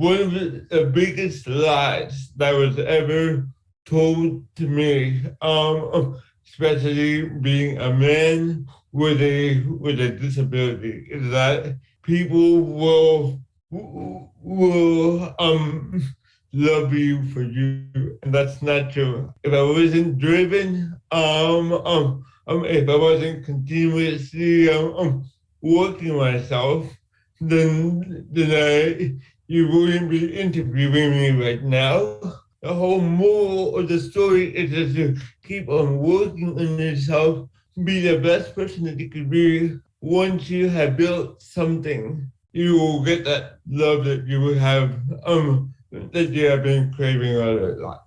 one of the biggest lies that was ever told to me, especially being a man with a disability, is that people will love you for you, and that's not true. If I wasn't driven, if I wasn't continuously working myself, then you wouldn't be interviewing me right now. The whole moral of the story is just to keep on working on yourself, be the best person that you could be. Once you have built something, you will get that love that you would have that you have been craving all your life.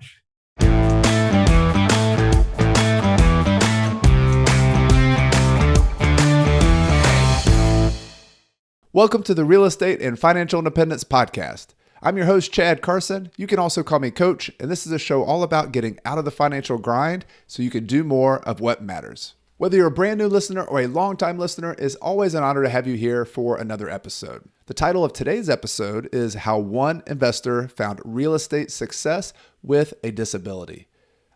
Welcome to the Real Estate and Financial Independence Podcast. I'm your host, Chad Carson. You can also call me Coach, and this is a show all about getting out of the financial grind so you can do more of what matters. Whether you're a brand new listener or a longtime listener, it's always an honor to have you here for another episode. The title of today's episode is How One Investor Found Real Estate Success with a Disability.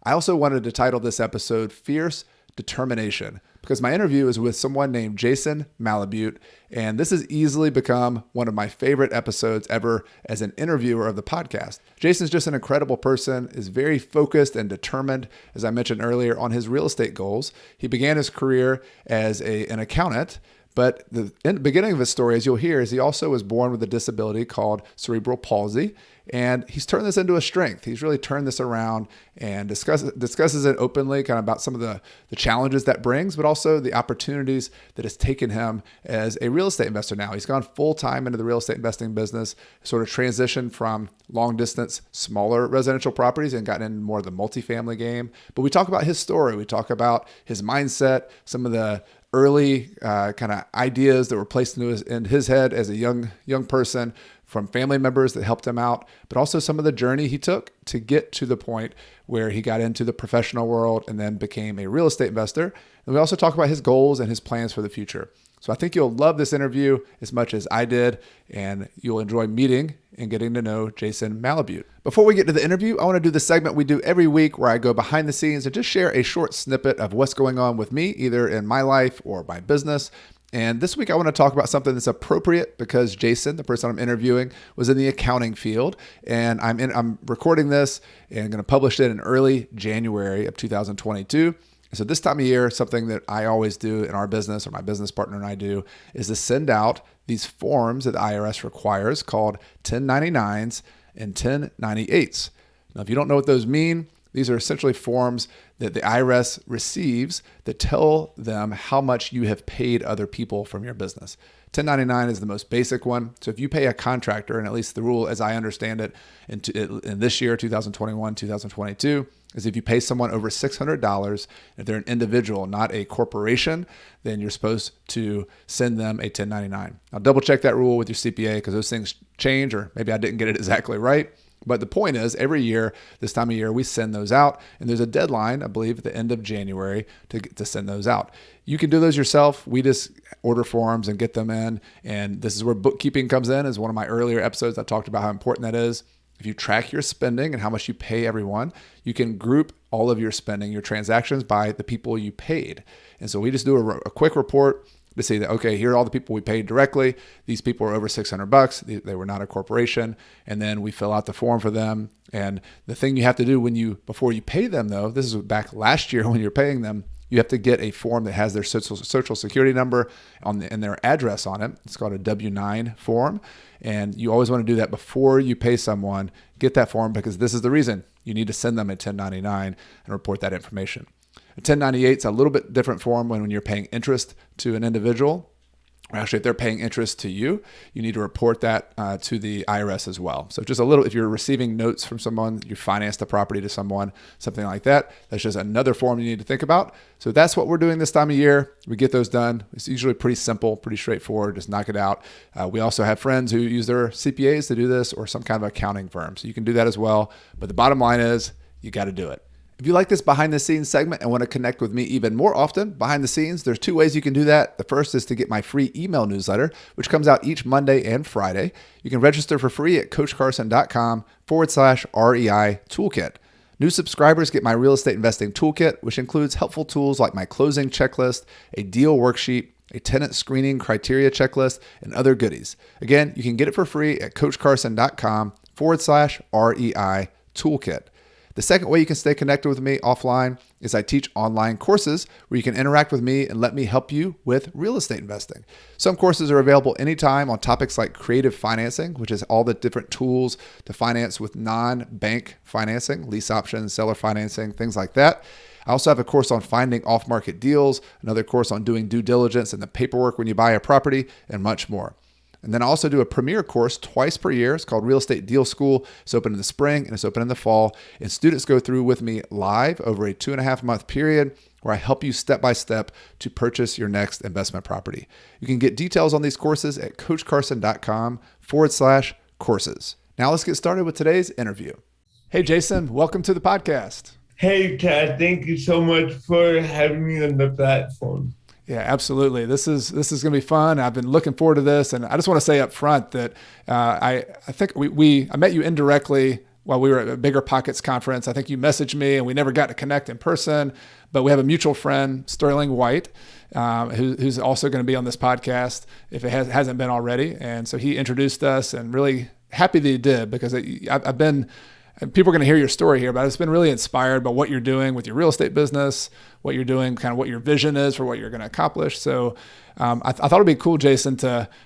I also wanted to title this episode Fierce Determination because my interview is with someone named Jason Malabute, and this has easily become one of my favorite episodes ever as an interviewer of the podcast. Jason's just an incredible person, is very focused and determined, as I mentioned earlier, on his real estate goals. He began his career as an accountant, but in the beginning of his story, as you'll hear, is he also was born with a disability called cerebral palsy, and he's turned this into a strength. He's really turned this around and discusses it openly, kind of about some of the challenges that brings, but also the opportunities that has taken him as a real estate investor now. He's gone full-time into the real estate investing business, sort of transitioned from long-distance, smaller residential properties and gotten into more of the multifamily game. But we talk about his story. We talk about his mindset, some of the early kind of ideas that were placed in his head as a young person from family members that helped him out, but also some of the journey he took to get to the point where he got into the professional world and then became a real estate investor. And we also talk about his goals and his plans for the future. So I think you'll love this interview as much as I did, and you'll enjoy meeting and getting to know Jason Malabute. Before we get to the interview, I want to do the segment we do every week where I go behind the scenes and just share a short snippet of what's going on with me, either in my life or my business. And this week I want to talk about something that's appropriate because Jason, the person I'm interviewing, was in the accounting field, and I'm recording this and going to publish it in early January of 2022. So this time of year, something that I always do in our business, or my business partner and I do, is to send out these forms that the IRS requires called 1099s and 1098s. Now, if you don't know what those mean, these are essentially forms that the IRS receives that tell them how much you have paid other people from your business. 1099 is the most basic one. So if you pay a contractor, and at least the rule as I understand it in this year, 2021, 2022, is if you pay someone over $600, if they're an individual, not a corporation, then you're supposed to send them a 1099. Now double check that rule with your CPA because those things change, or maybe I didn't get it exactly right. But the point is, every year, this time of year, we send those out, and there's a deadline, I believe, at the end of January to send those out. You can do those yourself. We just order forms and get them in, and this is where bookkeeping comes in. As one of my earlier episodes, I talked about how important that is. If you track your spending and how much you pay everyone, you can group all of your spending, your transactions, by the people you paid. And so we just do a quick report to say that, okay, here are all the people we paid directly. These people are over $600. They were not a corporation. And then we fill out the form for them. And the thing you have to do before you pay them, though, this is back last year when you're paying them, you have to get a form that has their social security number and their address on it. It's called a W-9 form. And you always want to do that before you pay someone. Get that form because this is the reason you need to send them a 1099 and report that information. A 1098 is a little bit different form when you're paying interest to an individual. Or actually, if they're paying interest to you, you need to report that to the IRS as well. So just a little, if you're receiving notes from someone, you finance the property to someone, something like that, that's just another form you need to think about. So that's what we're doing this time of year. We get those done. It's usually pretty simple, pretty straightforward. Just knock it out. We also have friends who use their CPAs to do this, or some kind of accounting firm. So you can do that as well. But the bottom line is you got to do it. If you like this behind the scenes segment and want to connect with me even more often behind the scenes, there's two ways you can do that. The first is to get my free email newsletter, which comes out each Monday and Friday. You can register for free at coachcarson.com/REI toolkit. New subscribers get my real estate investing toolkit, which includes helpful tools like my closing checklist, a deal worksheet, a tenant screening criteria checklist, and other goodies. Again, you can get it for free at coachcarson.com/REI toolkit. The second way you can stay connected with me offline is I teach online courses where you can interact with me and let me help you with real estate investing. Some courses are available anytime on topics like creative financing, which is all the different tools to finance with non-bank financing, lease options, seller financing, things like that. I also have a course on finding off-market deals, another course on doing due diligence and the paperwork when you buy a property, and much more. And then I also do a premier course twice per year. It's called Real Estate Deal School. It's open in the spring and it's open in the fall. And students go through with me live over a 2.5-month period where I help you step by step to purchase your next investment property. You can get details on these courses at coachcarson.com/courses. Now let's get started with today's interview. Hey, Jason, welcome to the podcast. Hey, Chad, thank you so much for having me on the platform. Yeah, absolutely. This is going to be fun. I've been looking forward to this, and I just want to say up front that I think I met you indirectly while we were at a Bigger Pockets conference. I think you messaged me, and we never got to connect in person. But we have a mutual friend, Sterling White, who's also going to be on this podcast if it hasn't been already. And so he introduced us, and really happy that he did, because I've been. And people are going to hear your story here, but I've been really inspired by what you're doing with your real estate business, what you're doing, kind of what your vision is for what you're going to accomplish. So I thought it'd be cool, Jason,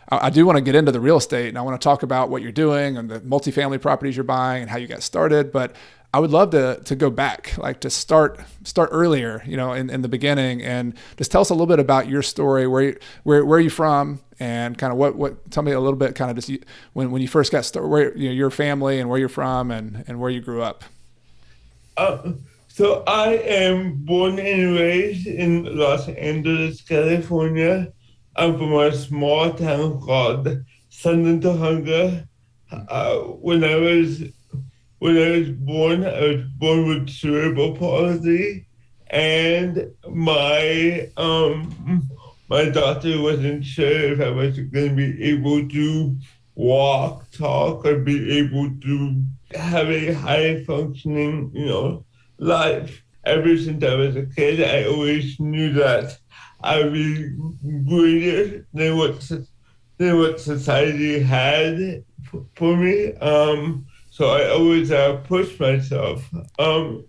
I do want to get into the real estate, and I want to talk about what you're doing and the multifamily properties you're buying and how you got started. But I would love to go back, like to start earlier, in the beginning, and just tell us a little bit about your story. Where are you from, and kind of what? Tell me a little bit, kind of just when you first got started, where your family and where you're from, and where you grew up. So I am born and raised in Los Angeles, California. I'm from a small town called San Antonio. When I was born, I was born with cerebral palsy, and my doctor wasn't sure if I was going to be able to walk, talk, or be able to have a high functioning, life. Ever since I was a kid, I always knew that I would be greater than what society had for me. So I always pushed myself to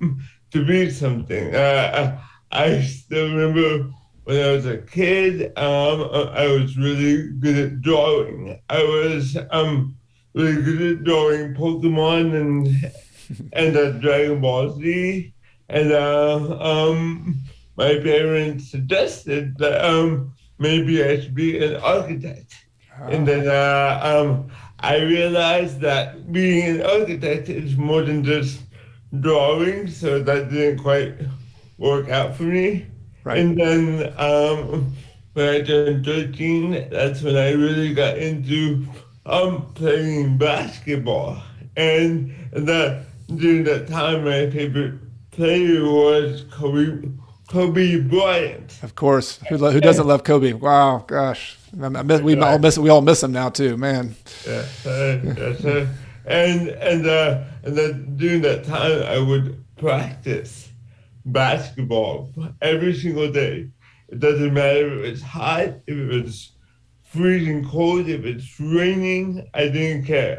be something. I still remember when I was a kid, I was really good at drawing. I was really good at drawing Pokemon and Dragon Ball Z. And my parents suggested that maybe I should be an architect. And then I realized that being an architect is more than just drawing, so that didn't quite work out for me. Right. And then when I turned 13, that's when I really got into playing basketball. And during that time, my favorite player was Kobe Bryant. Of course. Who doesn't love Kobe? Wow, gosh. We all miss him now too, man. Yeah, and then during that time, I would practice basketball every single day. It doesn't matter if it's hot, if it was freezing cold, if it's raining, I didn't care.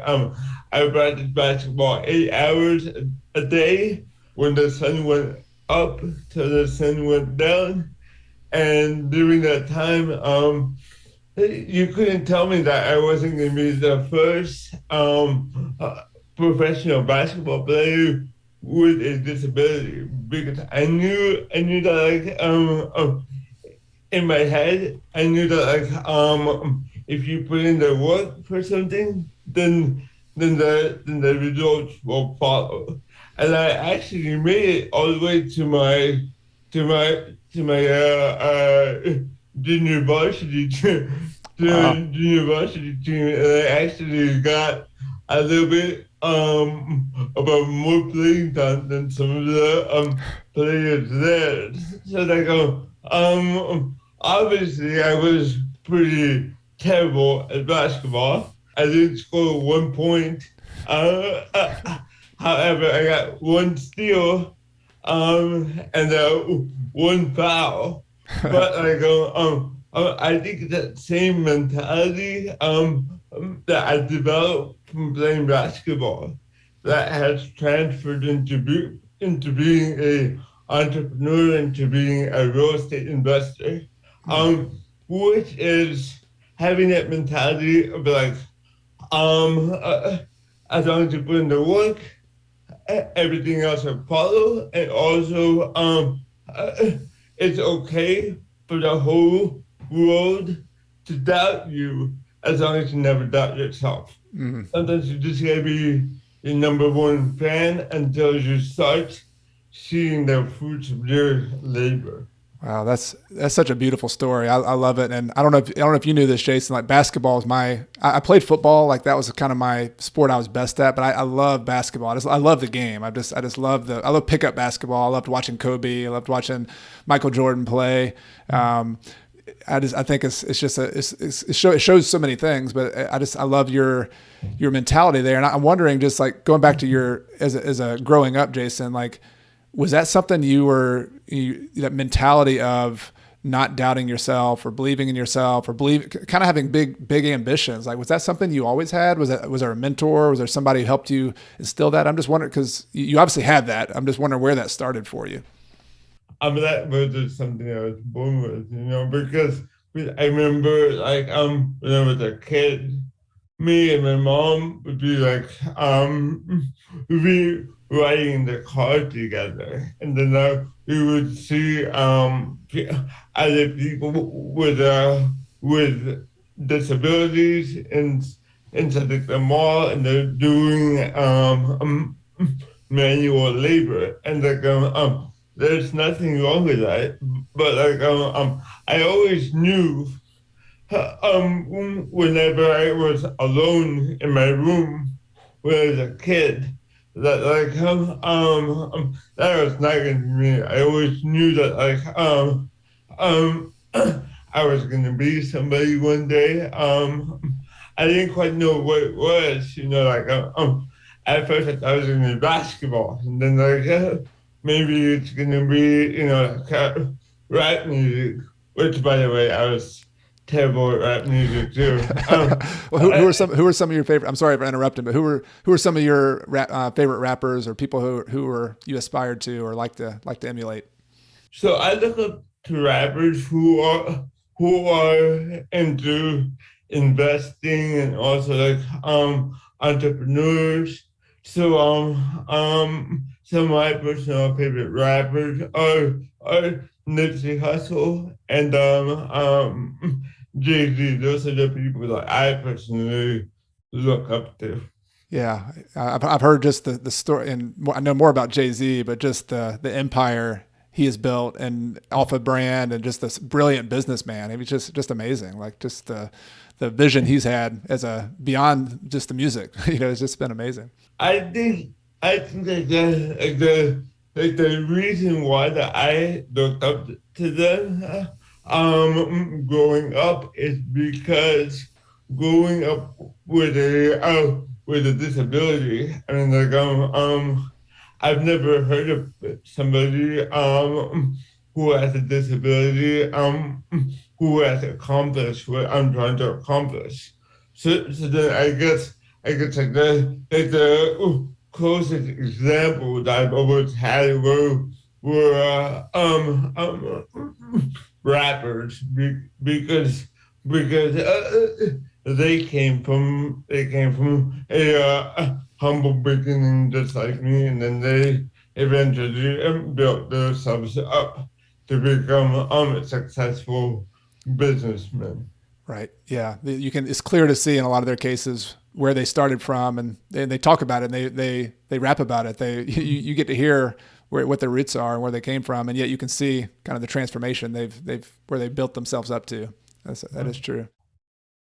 I practiced basketball 8 hours a day when the sun went up till the sun went down. And during that time, you couldn't tell me that I wasn't going to be the first professional basketball player with a disability, because I knew that in my head, I knew that if you put in the work for something, then the results will follow. And I actually made it all the way to my junior varsity team, and I actually got a little bit about more playing time than some of the players there. So like obviously I was pretty terrible at basketball. I didn't score 1 point. Uh, uh, However, I got one steal and one foul. But I think that same mentality that I developed from playing basketball that has transferred into being a entrepreneur, into being a real estate investor, which is having that mentality of like um uh, as long as you put in the work, everything else will follow, and also uh, it's okay for the whole world to doubt you as long as you never doubt yourself. Mhm. Sometimes you just gotta be your number one fan until you start seeing the fruits of your labor. Wow, that's such a beautiful story. I love it, and I don't know if you knew this, Jason. Like basketball is I played football. Like that was kind of my sport I was best at. But I love basketball. I love the game. I just love I love pickup basketball. I loved watching Kobe. I loved watching Michael Jordan play. I think it shows so many things. But I love your mentality there. And I'm wondering, just like going back to your as a growing up, Jason, like. Was that something that mentality of not doubting yourself or believing in yourself or kind of having big ambitions? Like, was that something you always had? Was there a mentor? Was there somebody who helped you instill that? I'm just wondering, because you obviously had that. I'm just wondering where that started for you. That was just something I was born with, because I remember like when I was a kid, me and my mom would be like we'd be riding the car together, and then we would see other people with disabilities inside the mall, and they're doing manual labor, and there's nothing wrong with that, but I always knew whenever I was alone in my room when I was a kid, that that was not gonna be me. I always knew that um I was gonna be somebody one day. I didn't quite know what it was, at first I thought it was gonna be basketball, and then maybe it's gonna be rap music, which by the way I was terrible at rap music too. Well, who are some of your favorite? I'm sorry for interrupting, but who are some of your favorite rappers or people who are you aspired to or like to emulate? So I look up to rappers who are into investing and also entrepreneurs. So some of my personal favorite rappers are Nipsey Hussle and Jay-Z. Those are the people that I personally look up to. Yeah, I've heard just the story, and I know more about Jay-Z, but just the empire he has built and Alpha brand and just this brilliant businessman. He was just amazing. Like just the vision he's had as a beyond just the music. It's just been amazing. I think the reason why that I looked up to them growing up is because growing up with a disability. I mean I've never heard of somebody who has a disability who has accomplished what I'm trying to accomplish. So then I guess the closest example that I've always had were rappers because they came from a humble beginning just like me, and then they eventually built themselves up to become successful businessmen. Right. Yeah. It's clear to see in a lot of their cases where they started from, and they talk about it, and they rap about it. You get to hear what their roots are and where they came from, and yet you can see kind of the transformation where they built themselves up to. That is true.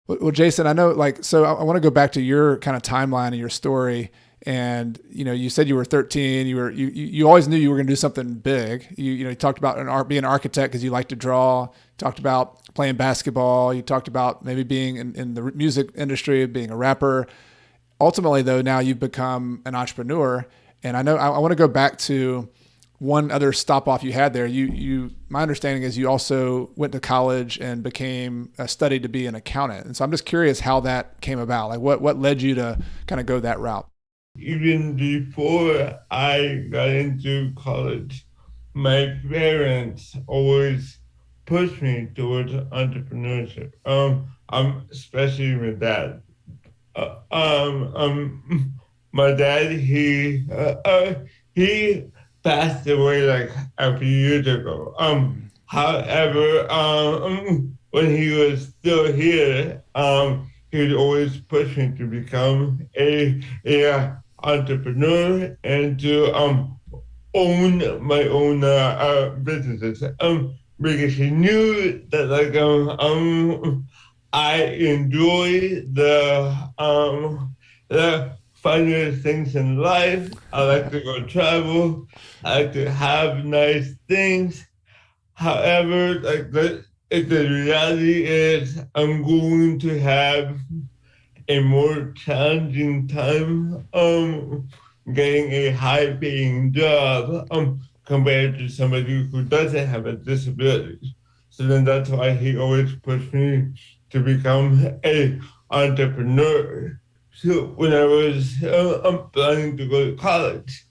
Well, Jason, I know, like, so I want to go back to your kind of timeline and your story. And you said you were 13. You always knew you were going to do something big. You talked about being an architect because you like to draw. Talked about playing basketball. You talked about maybe being in the music industry, being a rapper. Ultimately, though, now you've become an entrepreneur. And I know I want to go back to one other stop off you had there. My understanding is you also went to college and studied to be an accountant. And so I'm just curious how that came about. Like what led you to kind of go that route? Even before I got into college, my parents always pushed me towards entrepreneurship. Especially my dad. My dad, he passed away like a few years ago. However, when he was still here, he'd always push me to become a entrepreneur and to own my own businesses. Because he knew that I enjoy the finer things in life. I like to go travel. I like to have nice things. However, the reality is I'm going to have a more challenging time getting a high paying job compared to somebody who doesn't have a disability. So then that's why he always pushed me to become a entrepreneur. So when I was planning to go to college,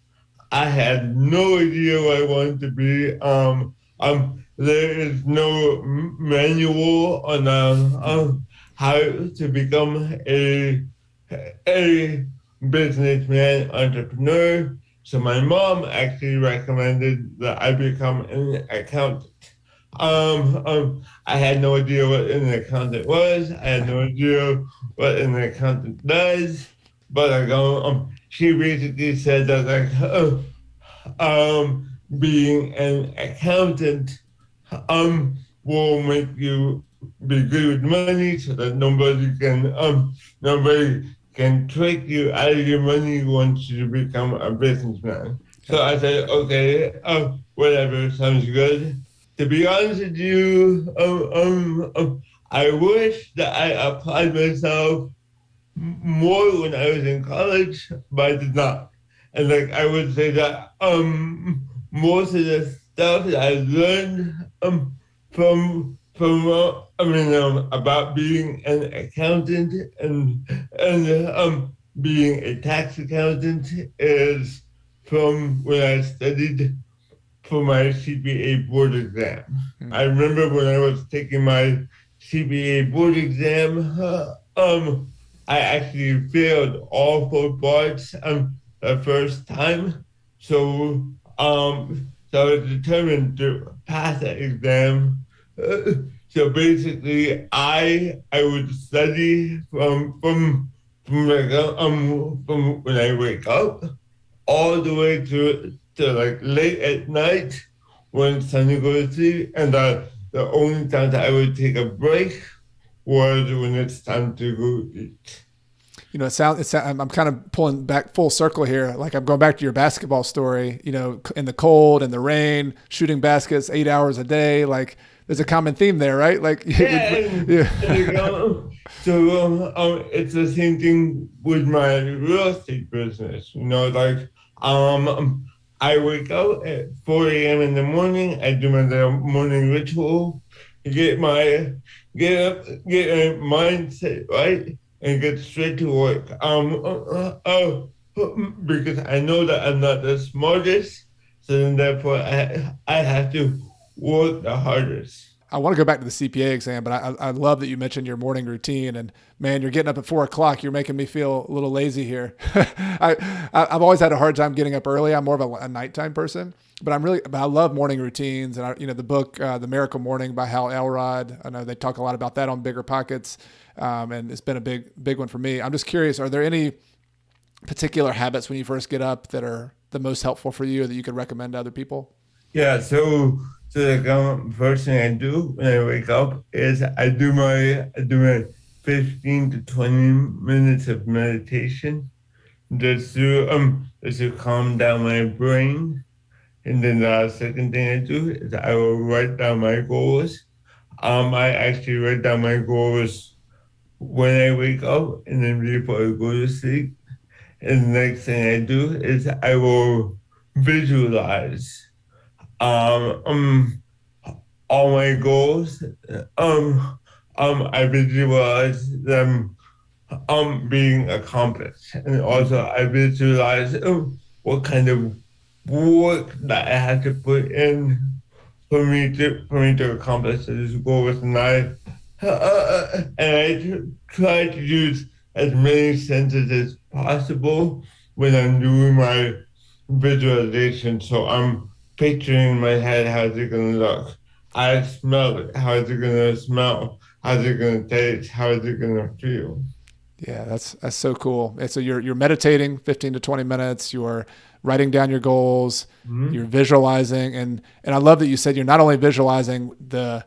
I had no idea what I wanted to be. There is no manual on how to become a businessman entrepreneur. So my mom actually recommended that I become an accountant. I had no idea what an accountant was. I had no idea what an accountant does. But she basically said that being an accountant will make you be good with money, so that nobody can trick you out of your money once you become a businessman. So I said, okay, whatever, sounds good. To be honest with you, I wish that I applied myself more when I was in college, but I did not. And I would say that most of the stuff that I learned about being an accountant and being a tax accountant is from when I studied for my CPA board exam. I remember when I was taking my CPA board exam, I actually failed all 4 parts the first time. So I was determined to pass that exam. So basically, I would study from when I wake up all the way to late at night when it's time to go to sleep, and the only time that I would take a break was when it's time to go eat. I'm kind of pulling back full circle here. Like I'm going back to your basketball story, in the cold and the rain, shooting baskets 8 hours a day. Like there's a common theme there, right? Like, So it's the same thing with my real estate business. I wake up at 4 a.m. in the morning. I do my morning ritual, get my mindset right, and get straight to work. Because I know that I'm not the smartest, so then therefore I have to work the hardest. I want to go back to the CPA exam, but I love that you mentioned your morning routine. And man, you're getting up at 4 o'clock. You're making me feel a little lazy here. I've always had a hard time getting up early. I'm more of a nighttime person, but I love morning routines. And the book, The Miracle Morning by Hal Elrod. I know they talk a lot about that on Bigger Pockets. And it's been a big one for me. I'm just curious, are there any particular habits when you first get up that are the most helpful for you that you could recommend to other people? Yeah, so the first thing I do when I wake up is I do my 15 to 20 minutes of meditation just to calm down my brain. And then the second thing I do is I will write down my goals. I actually write down my goals when I wake up and then before I go to sleep. And the next thing I do is I will visualize um, um all my goals. I visualize them being accomplished, and also I visualize what kind of work that I have to put in for me to accomplish these goals, and I try to use as many senses as possible when I'm doing my visualization. So I'm picturing in my head how's it gonna look. I smell it. How is it gonna smell? How's it gonna taste? How is it gonna feel? Yeah, that's so cool. And so you're meditating 15 to 20 minutes, you're writing down your goals, you're visualizing, and I love that you said you're not only visualizing the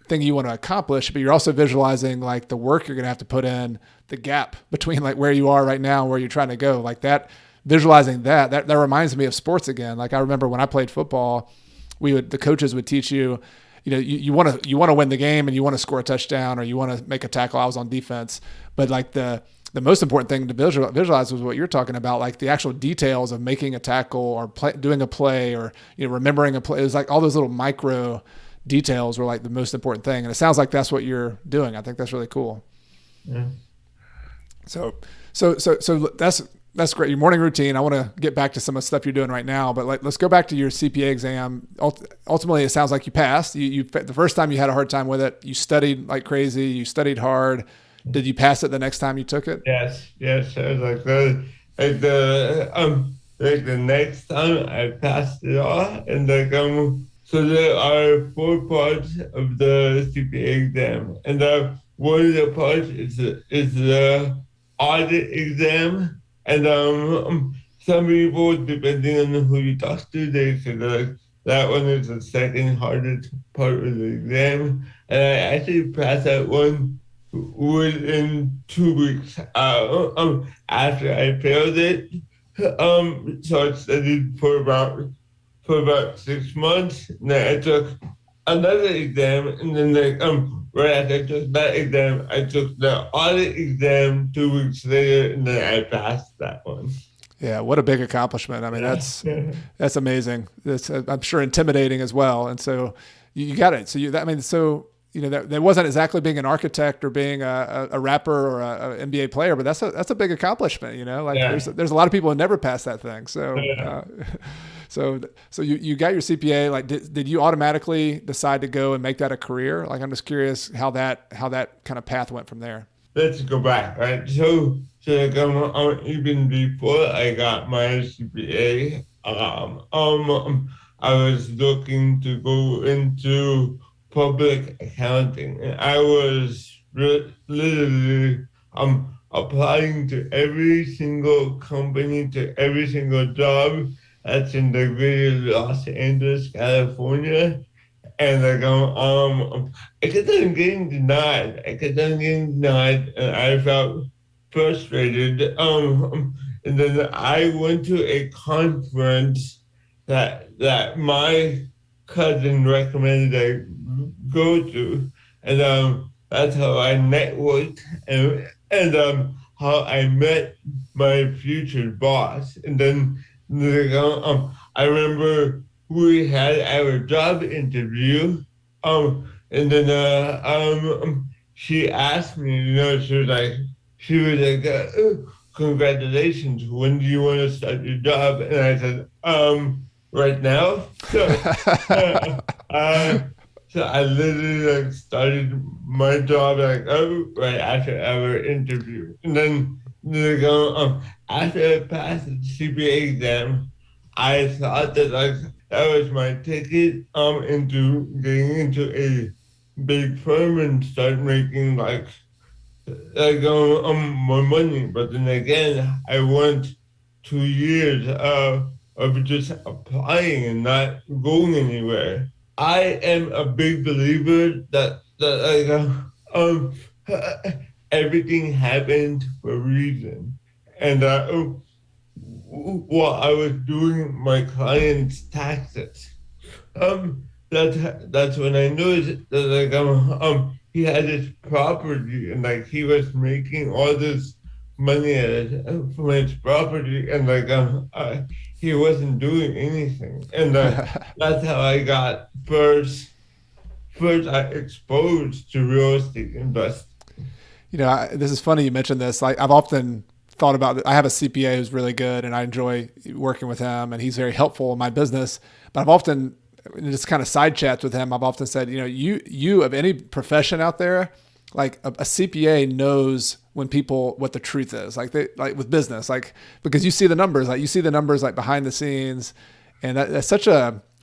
thing you want to accomplish, but you're also visualizing like the work you're going to have to put in, the gap between like where you are right now and where you're trying to go. Like that, visualizing that reminds me of sports again. Like I remember when I played football, the coaches would teach you, you want to win the game and you want to score a touchdown or you want to make a tackle. I was on defense, but like the most important thing to visualize was what you're talking about, like the actual details of making a tackle or doing a play or remembering a play. It was like all those little micro details were like the most important thing, and it sounds like that's what you're doing. I think that's really cool. Yeah. So that's great. Your morning routine. I want to get back to some of the stuff you're doing right now, but let's go back to your CPA exam. Ultimately, it sounds like you passed. You the first time you had a hard time with it. You studied like crazy. You studied hard. Did you pass it the next time you took it? Yes. I was like the next time I passed it all, and so there are 4 parts of the CPA exam, and one of the parts is the audit exam. And some people, depending on who you talk to, they say that one is the second hardest part of the exam. And I actually passed that one within 2 weeks after I failed it. So I studied for about 6 months. And then I took another exam, and then right after I took that exam, I took the audit exam 2 weeks later, and then I passed that one. Yeah, what a big accomplishment. I mean, that's amazing. That's I'm sure intimidating as well. And so you got it. So that wasn't exactly being an architect or being a rapper or a NBA player, but that's a big accomplishment. There's a lot of people who never pass that thing. So So you got your CPA. Like, did you automatically decide to go and make that a career? Like, I'm just curious how that kind of path went from there. Let's go back, right? So even before I got my CPA, I was looking to go into public accounting, and I was literally applying to every single company, to every single job that's in the greater Los Angeles, California. And I kept on getting denied. And I felt frustrated. And then I went to a conference that my cousin recommended I go to, and that's how I networked and how I met my future boss. And then I remember we had our job interview, and then she asked me, she was like, congratulations, when do you want to start your job? And I said, right now. So I literally started my job right after our interview, and then after I passed the CPA exam, I thought that that was my ticket into getting into a big firm and start making more money. But then again, I went 2 years of just applying and not going anywhere. I am a big believer that everything happened for a reason. And while I was doing my client's taxes, that's when I noticed that like he had his property and like he was making all this money from his property and like he wasn't doing anything and that's how I got first I exposed to real estate investing. This is funny you mentioned this. Like I've often thought about it. I have a CPA who's really good and I enjoy working with him and he's very helpful in my business. But I've often, in just kind of side chats with him, I've often said, you of any profession out there, like a CPA knows when people, what the truth is, like with business, like, because you see the numbers, like behind the scenes. And that's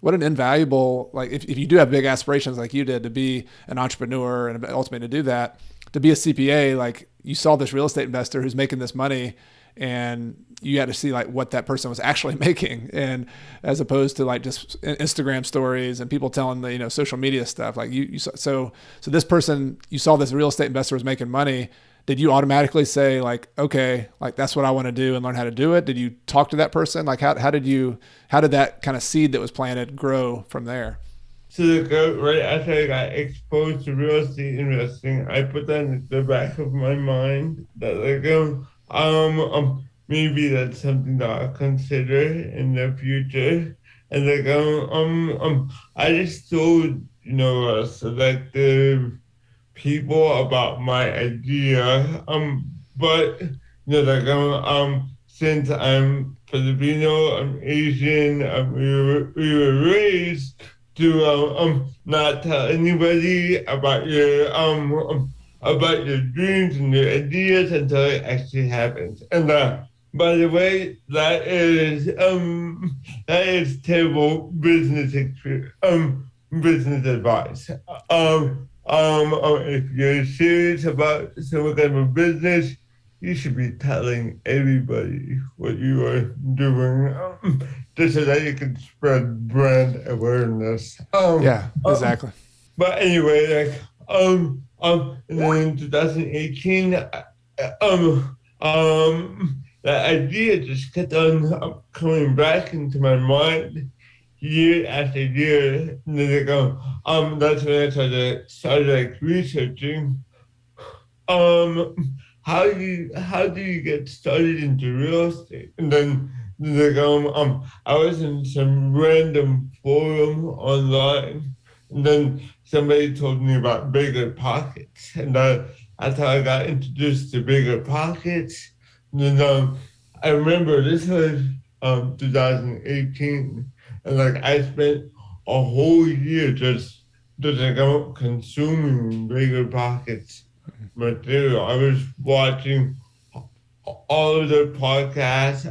what an invaluable, like if you do have big aspirations like you did to be an entrepreneur and ultimately to do that, to be a CPA, like you saw this real estate investor who's making this money and you had to see like what that person was actually making, and as opposed to like just Instagram stories and people telling the social media stuff. Like you so this person, you saw this real estate investor was making money. Did you automatically say like, okay, like that's what I want to do and learn how to do it? Did you talk to that person? Like how did that kind of seed that was planted grow from there? So right after I got exposed to real estate investing, I put that in the back of my mind that like maybe that's something that I'll consider in the future. And like I just told selective people about my idea. But since I'm Filipino, I'm Asian, we were raised to not tell anybody about your dreams and your ideas until it actually happens. And by the way, that is terrible business business advice. If you're serious about some kind of business, you should be telling everybody what you are doing, just so that you can spread brand awareness. Yeah, exactly. But anyway, like, and then in 2018, that idea just kept on coming back into my mind year after year. And then that's when I started like researching, how do you get started into real estate? And then like I was in some random forum online, and then somebody told me about Bigger Pockets, and that's how I got introduced to Bigger Pockets. And then I remember this was 2018, and like I spent a whole year just like consuming Bigger Pockets material. I was watching all of their podcasts.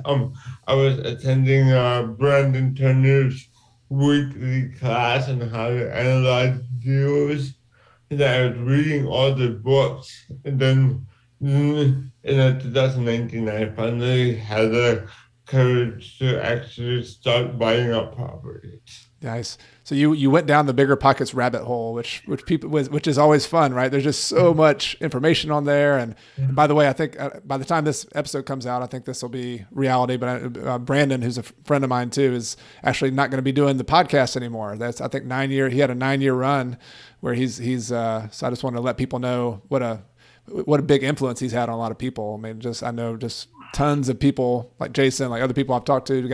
I was attending Brandon Turner's weekly class on how to analyze deals, and I was reading all the books. And then in 2019, I finally had the courage to actually start buying up properties. Nice. So you went down the Bigger Pockets rabbit hole, which is always fun, right? There's just so much information on there. And by the way, I think by the time this episode comes out, I think this will be reality. But Brandon, who's a friend of mine too, is actually not going to be doing the podcast anymore. That's, I think, 9 year. He had a 9-year run where he's. So I just wanted to let people know what a big influence he's had on a lot of people. I mean, I know tons of people like Jason, like other people I've talked to,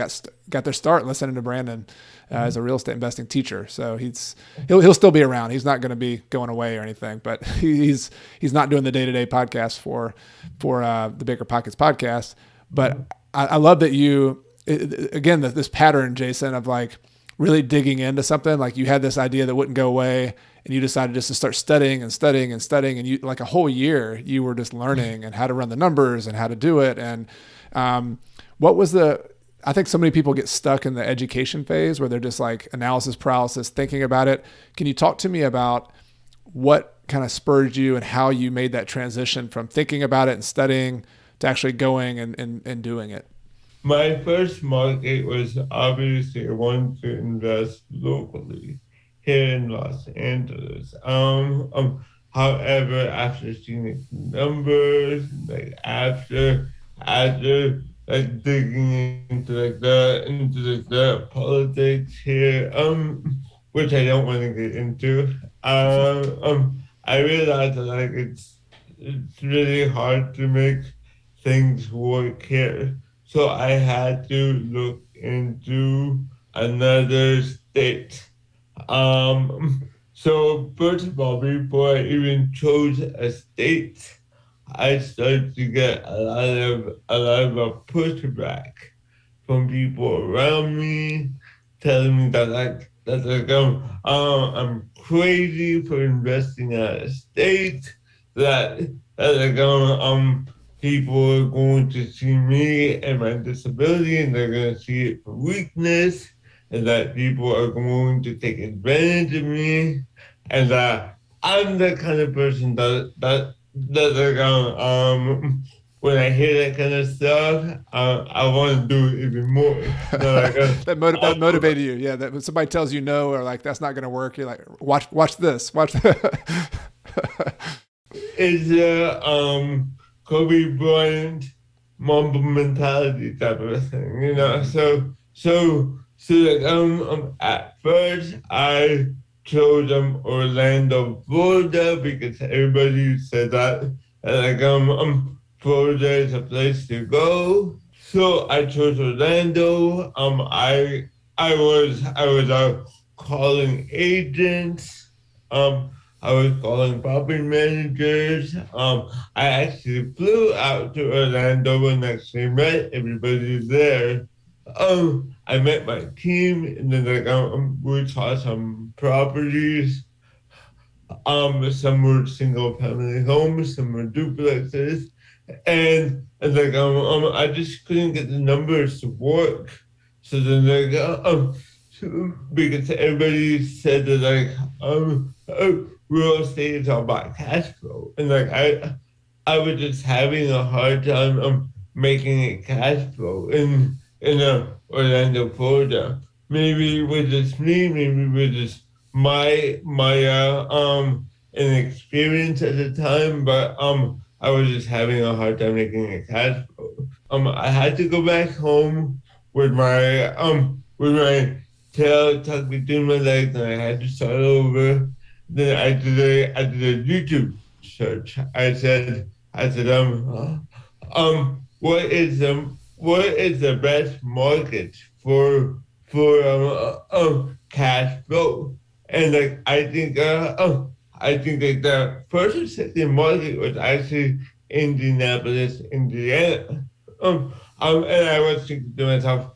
got their start listening to Brandon as a real estate investing teacher. So he'll still be around. He's not going to be going away or anything, but he's not doing the day-to-day podcast for the Bigger Pockets podcast. But I love that again, this pattern, Jason, of like really digging into something. Like you had this idea that wouldn't go away, and you decided just to start studying, and you, like a whole year, you were just learning and how to run the numbers and how to do it. And I think so many people get stuck in the education phase where they're just like analysis paralysis, thinking about it. Can you talk to me about what kind of spurred you and how you made that transition from thinking about it and studying to actually going and doing it? My first market was obviously I wanted to invest locally here in Los Angeles. However, after seeing the numbers, like after like digging into the politics here, which I don't want to get into, I realized that like it's really hard to make things work here. So I had to look into another state. So first of all, before I even chose a state, I started to get a lot of pushback from people around me, telling me that I'm crazy for investing out of state, that people are going to see me and my disability and they're going to see it for weakness, and that people are going to take advantage of me, and that I'm the kind of person that are going when I hear that kind of stuff, I want to do it even more. That motivated you. Yeah. That when somebody tells you no, or like, that's not going to work, you're like, watch this, watch that. It's a Kobe Bryant mamba mentality type of thing, you know. So like at first I chose Orlando, Florida because everybody said that Florida is a place to go. So I chose Orlando. I was calling agents. I was calling property managers. I actually flew out to Orlando and actually met everybody there. I met my team, and then we saw some properties. Some were single family homes, some were duplexes, and I just couldn't get the numbers to work. So then because everybody said that real estate is all about cash flow, and I was just having a hard time making it cash flow in Orlando, Florida. Maybe it was just me, maybe it was just my inexperience at the time, but I was just having a hard time making it cash flow. I had to go back home with my tail tucked between my legs, and I had to start over. Then I did a YouTube search. What is the best market for cash flow? And I think like the first or second market was actually Indianapolis, Indiana. And I was thinking to myself,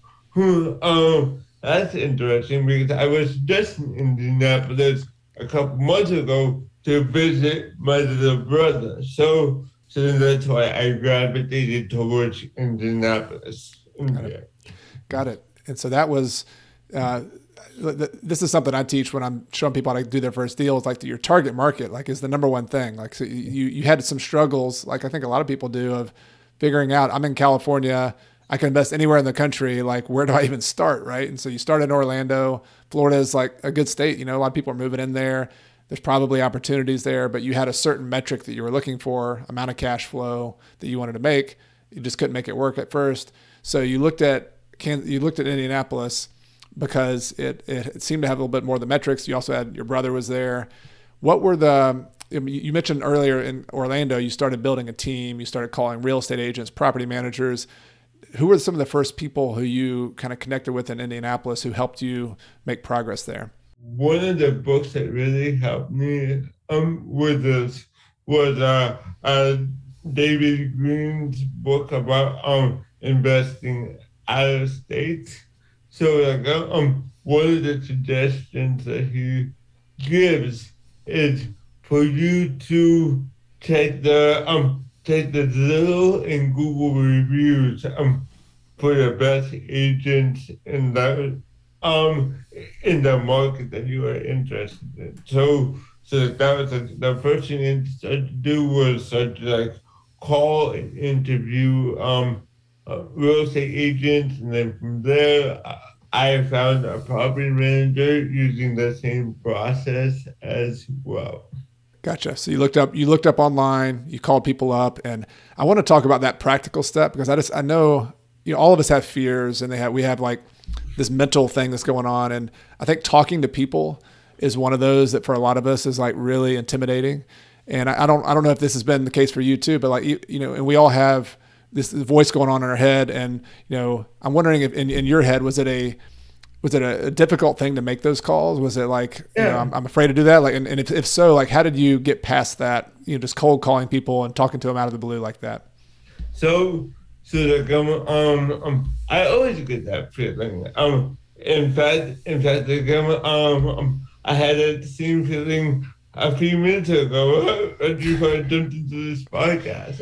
that's interesting because I was just in Indianapolis a couple months ago to visit my little brother. So then that's why I gravitated towards Indianapolis, India. Got it. And so that was, this is something I teach when I'm showing people how to do their first deals. Like your target market, like is the number one thing. Like so you had some struggles, like I think a lot of people do, of figuring out I'm in California, I can invest anywhere in the country. Like where do I even start, right? And so you start in Orlando. Florida is like a good state. You know, a lot of people are moving in there. There's probably opportunities there, but you had a certain metric that you were looking for, amount of cash flow that you wanted to make. You just couldn't make it work at first. So you looked at Indianapolis because it seemed to have a little bit more of the metrics. You also had your brother was there. What were you mentioned earlier in Orlando, you started building a team. You started calling real estate agents, property managers. Who were some of the first people who you kind of connected with in Indianapolis who helped you make progress there? One of the books that really helped me with this was David Green's book about investing out of state. So one of the suggestions that he gives is for you to take the Zillow and Google reviews for the best agents in the market that you are interested in. So that was the first thing I started to do was start to call and interview real estate agents, and then from there I found a property manager using the same process as well. Gotcha. So you looked up online, you called people up, and I want to talk about that practical step because I know, all of us have fears and we have like this mental thing that's going on. And I think talking to people is one of those that for a lot of us is like really intimidating. And I don't know if this has been the case for you too, but like, and we all have this voice going on in our head. And, I'm wondering if in your head, was it a difficult thing to make those calls? Was it like, I'm afraid to do that? Like, and if so, like, how did you get past that? Just cold calling people and talking to them out of the blue like that. So like, I always get that feeling. In fact, like, I had that same feeling a few minutes ago before I jumped into this podcast.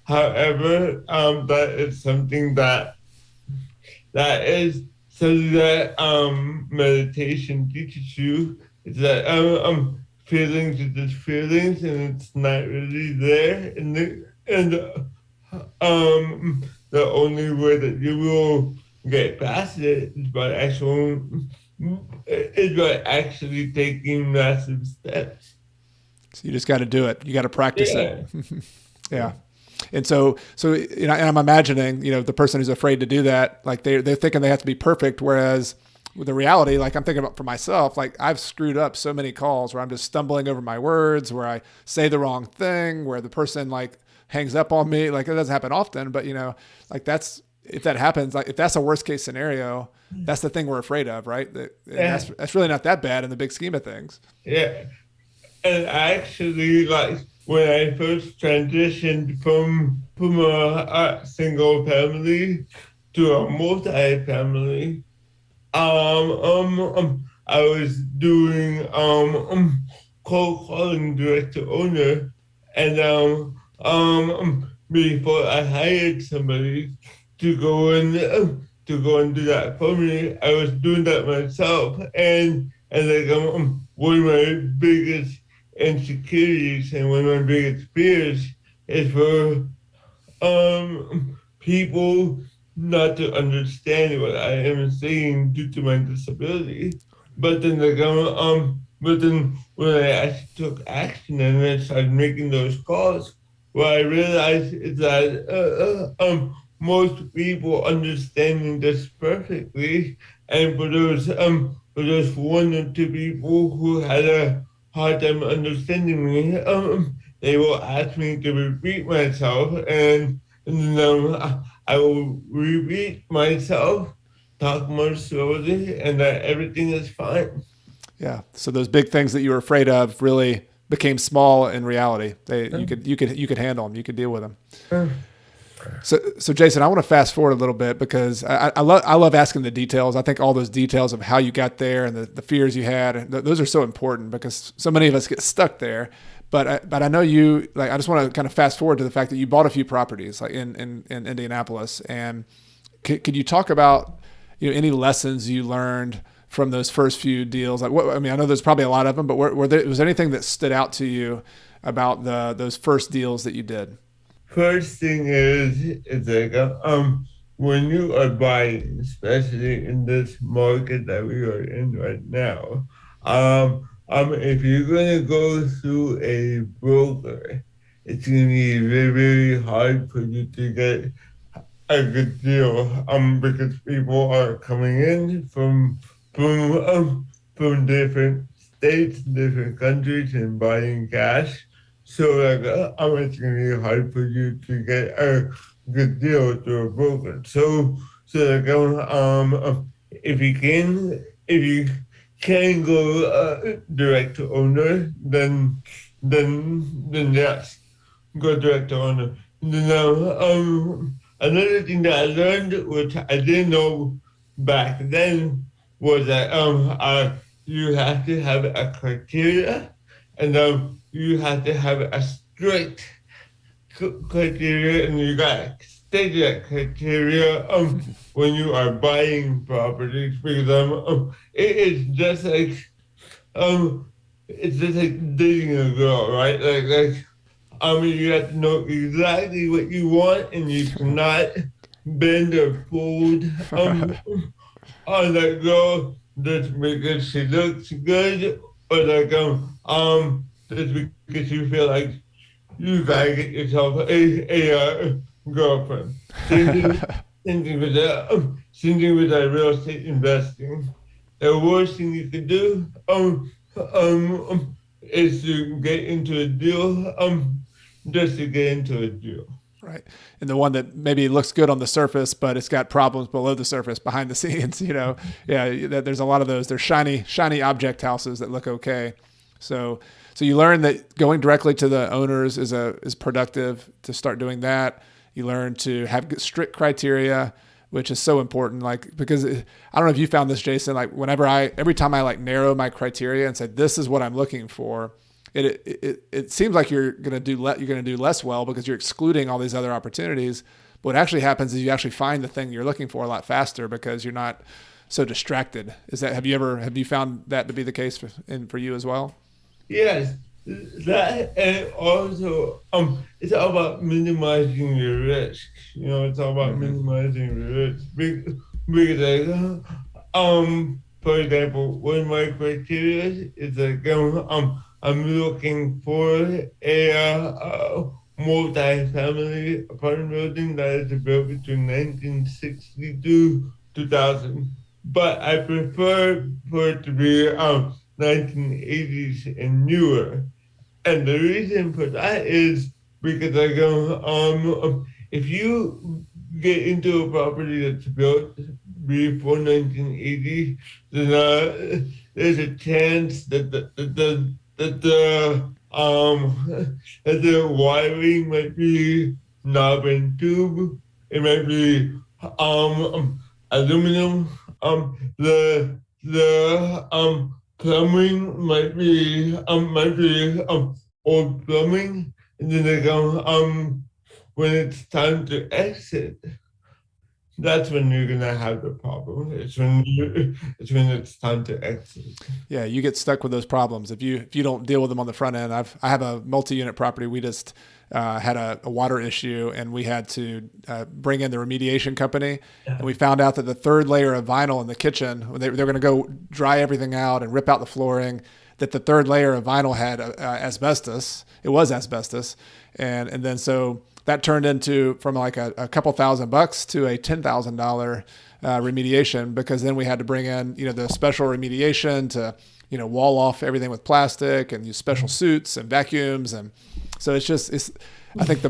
However, that is something that is something that meditation teaches you. It's that feelings are just feelings, and it's not really there. The only way that you will get past it is by actually taking massive steps. So you just got to do it. You got to practice it. Yeah. And so, and I'm imagining, the person who's afraid to do that, like they're thinking they have to be perfect. Whereas with the reality, like I'm thinking about for myself, like I've screwed up so many calls where I'm just stumbling over my words, where I say the wrong thing, where the person like hangs up on me. Like it doesn't happen often, but like if that happens, like if that's a worst case scenario, that's the thing we're afraid of, right? That's really not that bad in the big scheme of things. Yeah. And actually, like when I first transitioned from a single family to a multi-family, I was doing cold calling direct to owner, and before I hired somebody to go and do that for me, I was doing that myself, and like one of my biggest insecurities and one of my biggest fears is for people not to understand what I am saying due to my disability. But then when I actually took action and I started making those calls, what I realized is that most people understanding this perfectly, and for those one or two people who had a hard time understanding me, they will ask me to repeat myself, and then I will repeat myself, talk more slowly, and everything is fine. Yeah. So those big things that you were afraid of really became small in reality. You could handle them. You could deal with them. So Jason, I want to fast forward a little bit because I love asking the details. I think all those details of how you got there and the fears you had, and those are so important because so many of us get stuck there. But I know you, like, I just want to kind of fast forward to the fact that you bought a few properties like in Indianapolis, and could you talk about any lessons you learned from those first few deals? Like, I know there's probably a lot of them, but was there anything that stood out to you about those first deals that you did? First thing is like when you are buying, especially in this market that we are in right now, if you're gonna go through a broker, it's gonna be very, very hard for you to get a good deal, because people are coming in from different states, different countries, and buying cash. So like, it's gonna be hard for you to get a good deal through a broker. So like, if you can go direct to owner, then yes, go direct to owner. And then another thing that I learned, which I didn't know back then, was that you have to have a criteria, and you have to have a strict criteria, and you gotta state that criteria when you are buying properties, because it is just like it's just like dating a girl, right? You have to know exactly what you want, and you cannot bend or fold on that girl just because she looks good, or just because you feel like you gotta get yourself a girlfriend. Same thing, same thing with real estate investing. The worst thing you can do is to get into a deal just to get into a deal. Right. And the one that maybe looks good on the surface, but it's got problems below the surface, behind the scenes, yeah, there's a lot of those. There's shiny object houses that look okay. So you learn that going directly to the owners is productive to start doing that. You learn to have strict criteria, which is so important. Like, because I don't know if you found this, Jason, like every time I like narrow my criteria and said, this is what I'm looking for, it seems like you're going to do less well because you're excluding all these other opportunities. But what actually happens is you actually find the thing you're looking for a lot faster because you're not so distracted. Have you found that to be the case for you as well? Yes, that and also it's all about minimizing your risk. It's all about minimizing your risk because for example, one of my criteria is like I'm looking for a multi-family apartment building that is built between 1960 to 2000. But I prefer for it to be 1980s and newer. And the reason for that is because if you get into a property that's built before 1980, then there's a chance that the wiring might be knob and tube. It might be aluminum. The plumbing might be old plumbing, and then they go when it's time to exit, that's when you're gonna have the problem. It's when it's time to exit. Yeah, you get stuck with those problems if you don't deal with them on the front end. I have a multi-unit property. We just had a water issue, and we had to bring in the remediation company. And we found out that the third layer of vinyl in the kitchen, when they're going to go dry everything out and rip out the flooring, that the third layer of vinyl had asbestos. It was asbestos, and then so that turned into from like a couple $1,000 to a $10,000 remediation, because then we had to bring in the special remediation to wall off everything with plastic and use special suits and vacuums. And so it's I think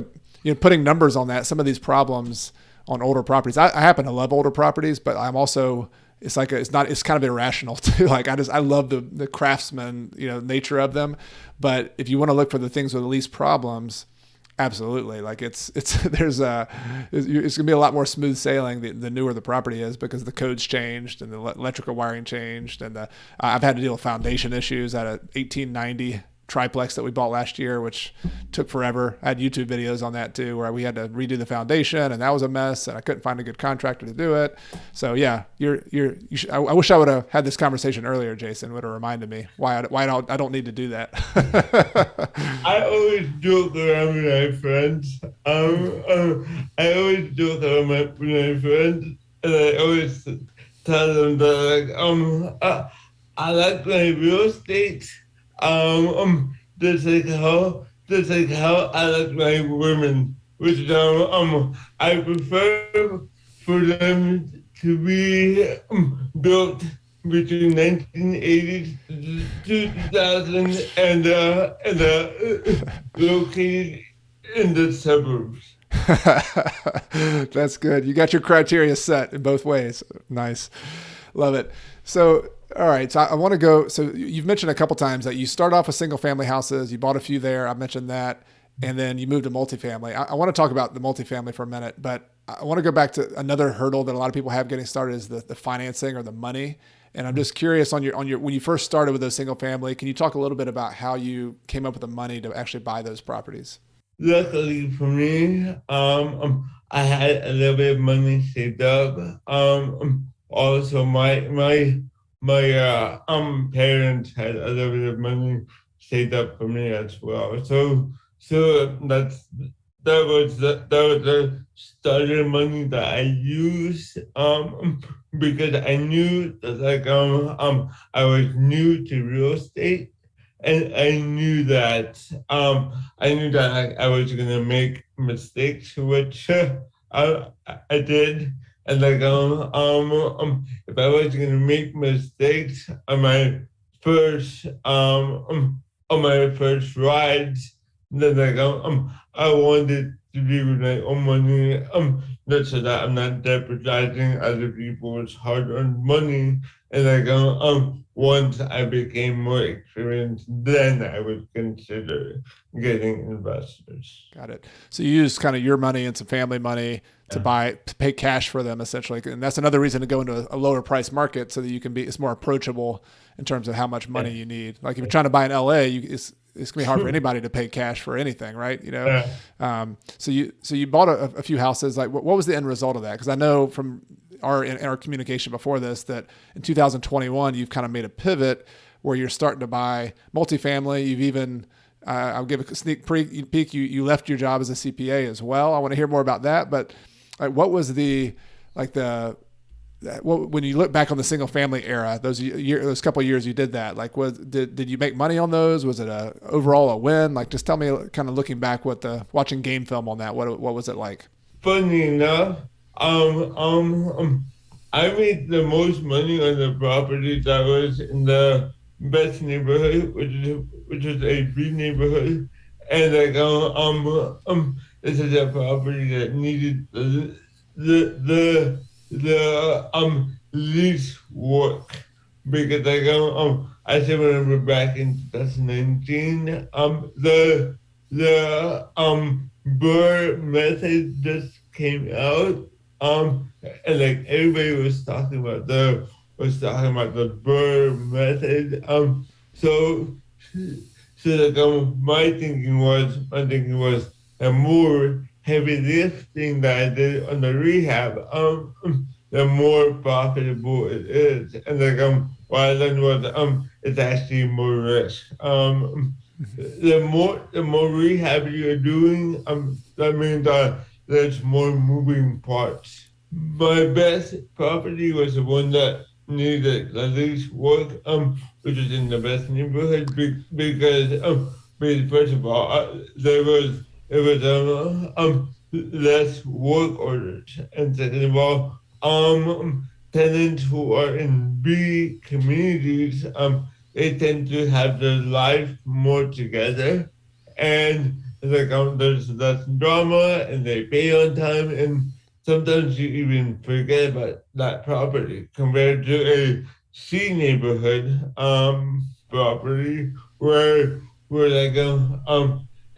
putting numbers on that, some of these problems on older properties. I happen to love older properties, but I'm also it's kind of irrational too. Like I love the craftsman nature of them, but if you want to look for the things with the least problems, absolutely. Like it's gonna be a lot more smooth sailing the newer the property is, because the code's changed and the electrical wiring changed, and I've had to deal with foundation issues at a 1890 triplex that we bought last year, which took forever. I had YouTube videos on that too, where we had to redo the foundation, and that was a mess, and I couldn't find a good contractor to do it. So yeah, I wish I would have had this conversation earlier, Jason. Would have reminded me why I don't need to do that. I always joke around with my friends. I always joke around with my friends, and I always tell them that I like my real estate. Just like how I like my women, which I prefer for them to be built between 1980 to 2000 and located in the suburbs. That's good. You got your criteria set in both ways. Nice. Love it. So, all right. So I want to go. So you've mentioned a couple times that you start off with single family houses. You bought a few there. I mentioned that. And then you moved to multifamily. I want to talk about the multifamily for a minute, but I want to go back to another hurdle that a lot of people have getting started is the financing or the money. And I'm just curious on your when you first started with those single family, can you talk a little bit about how you came up with the money to actually buy those properties? Luckily for me, I had a little bit of money saved up. Also, my parents had a little bit of money saved up for me as well. So that was the starter money that I used. Because I knew that I was new to real estate, and I knew that I was gonna make mistakes, which I did. And if I was gonna make mistakes first on my first rides, then I wanted to be with my own money, not so that I'm not jeopardizing other people's hard-earned money. And once I became more experienced, then I would consider getting investors. Got it. So you use kind of your money and some family money to pay cash for them essentially. And that's another reason to go into a lower price market so that you can it's more approachable in terms of how much money you need. Like if you're trying to buy in LA, it's gonna be hard for anybody to pay cash for anything, right? So you bought a few houses. Like what was the end result of that? Because I know from in our communication before this that in 2021 you've kind of made a pivot where you're starting to buy multifamily. You've even I'll give a sneak peek. You left your job as a CPA as well. I want to hear more about that. But what was when you look back on the single family era, those couple of years you did that, did you make money on those? Was it overall a win? Like, just tell me, kind of looking back, watching game film on that, what was it like? Funny enough, I made the most money on the property that was in the best neighborhood, which is a B neighborhood, and this is a property that needed the least work because I still remember back in 2019 the Burr method just came out and everybody was talking about the Burr method my thinking was the more heavy lifting that I did on the rehab, the more profitable it is. And what I learned was it's actually more risk. The more rehab you're doing, that means there's more moving parts. My best property was the one that needed the least work, which is in the best neighborhood because first of all, it was less work orders, and second of all, tenants who are in B communities, they tend to have their life more together, and there's less drama, and they pay on time, and sometimes you even forget about that property compared to a C neighborhood property where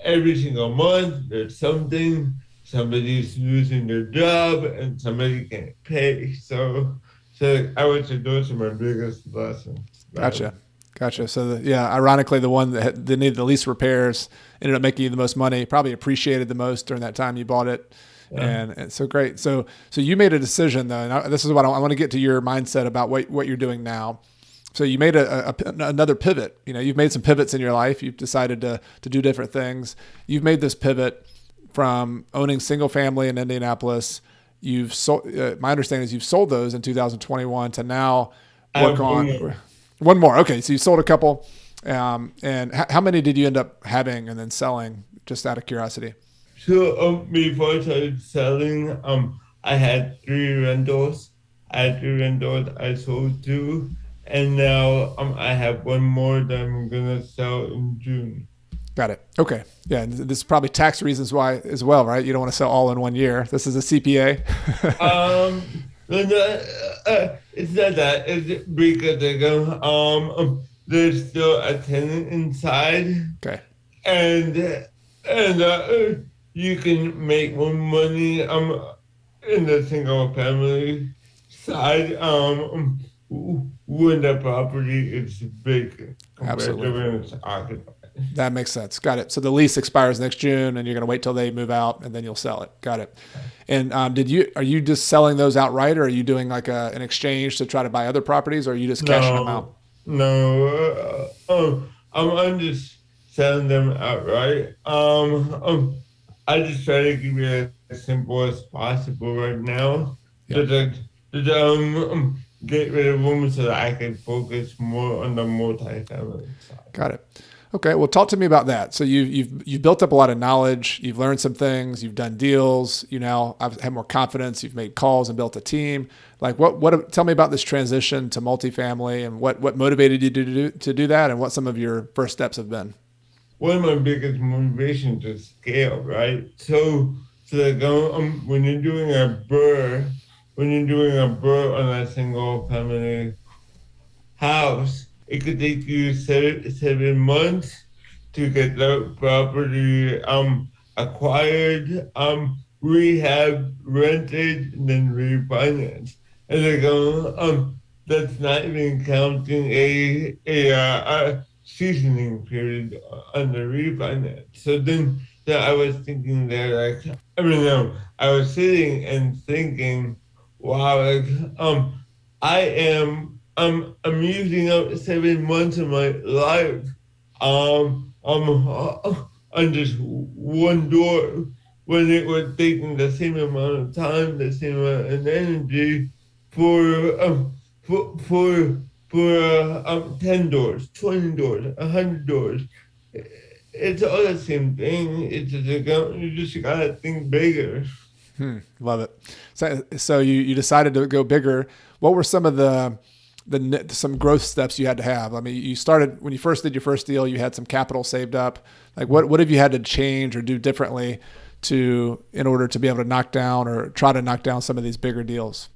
every single month there's somebody's losing their job and somebody can't pay. So I would say those are my biggest lessons. Gotcha. So ironically, the one that needed the least repairs ended up making you the most money, probably appreciated the most during that time you bought it. Yeah. And so great. So you made a decision though, and this is what I want to get to your mindset about what you're doing now. So you made another pivot. You've made some pivots in your life. You've decided to do different things. You've made this pivot from owning single family in Indianapolis. You've sold. My understanding is you've sold those in 2021 to now work on one more. Okay, so you sold a couple. And how many did you end up having and then selling? Just out of curiosity. So before I started selling, I had 3 rentals. I sold 2. And now I have 1 more that I'm going to sell in June. Got it. Okay. Yeah. And this is probably tax reasons why as well, right? You don't want to sell all in 1 year. This is a CPA. It's not that. It's because there's still a tenant inside. Okay. And you can make more money in the single family side when the property is big compared to when it's occupied. That makes sense. Got it. So the lease expires next June, and you're going to wait till they move out, and then you'll sell it. Got it. And are you just selling those outright, or are you doing like an exchange to try to buy other properties, or are you just cashing them out? No, I'm just selling them outright. I just try to keep it as simple as possible right now. Yeah. get rid of them so that I can focus more on the multifamily side. Got it. Okay, well, talk to me about that. So you've built up a lot of knowledge. You've learned some things. You've done deals. You now have more confidence. You've made calls and built a team. Like what? Tell me about this transition to multifamily and what motivated you to do that, and what some of your first steps have been. One of my biggest motivations is scale, right? So like when you're doing a burr on a single family house, it could take you 7 months to get the property acquired, rehab, rented, and then refinanced. And they go, that's not even counting a seasoning period on the refinance. So then I was thinking there, like, I was sitting and thinking, wow, like, I am I'm using up 7 months of my life on just one door when it was taking the same amount of time, the same amount of energy for 10 doors, 20 doors, 100 doors. It's all the same thing. It's just you just gotta think bigger. Love it. So you decided to go bigger. What were some of some growth steps you had to have? I mean, you started when you first did your first deal, you had some capital saved up. Like what have you had to change or do differently in order to be able to knock down or try to knock down some of these bigger deals?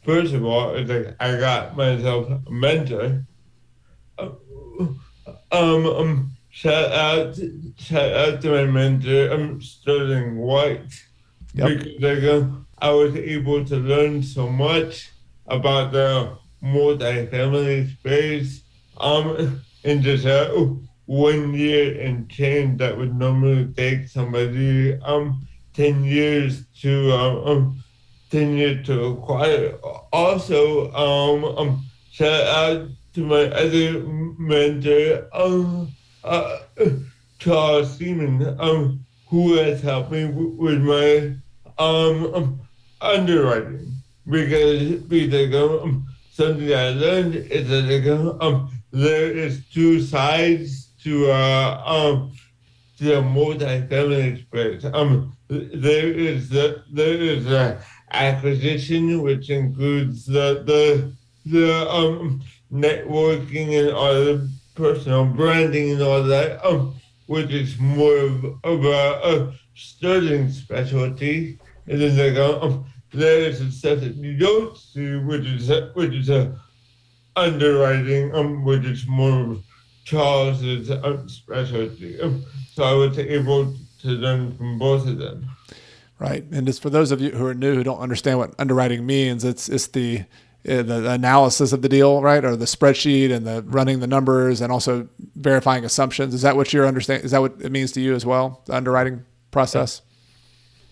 First of all, it's like I got myself a mentor. Shout out to my mentor, Sterling White. Yep. Because I was able to learn so much about the multifamily space in just 1 year and change that would normally take somebody 10 years to 10 years to acquire. Also, shout out to my other mentor, Charles Seaman, who has helped me with my underwriting because something I learned is that there is two sides to the multifamily space. There is the acquisition, which includes the networking and all the personal branding and all that, which is more of a Sterling specialty. And then there is the stuff that you don't see, which is a underwriting, which is more of Charles's specialty. So I was able to learn from both of them. Right, and just for those of you who are new who don't understand what underwriting means, it's the analysis of the deal, right, or the spreadsheet and the running the numbers and also verifying assumptions. Is that what you're understanding? Is that what it means to you as well? The underwriting process.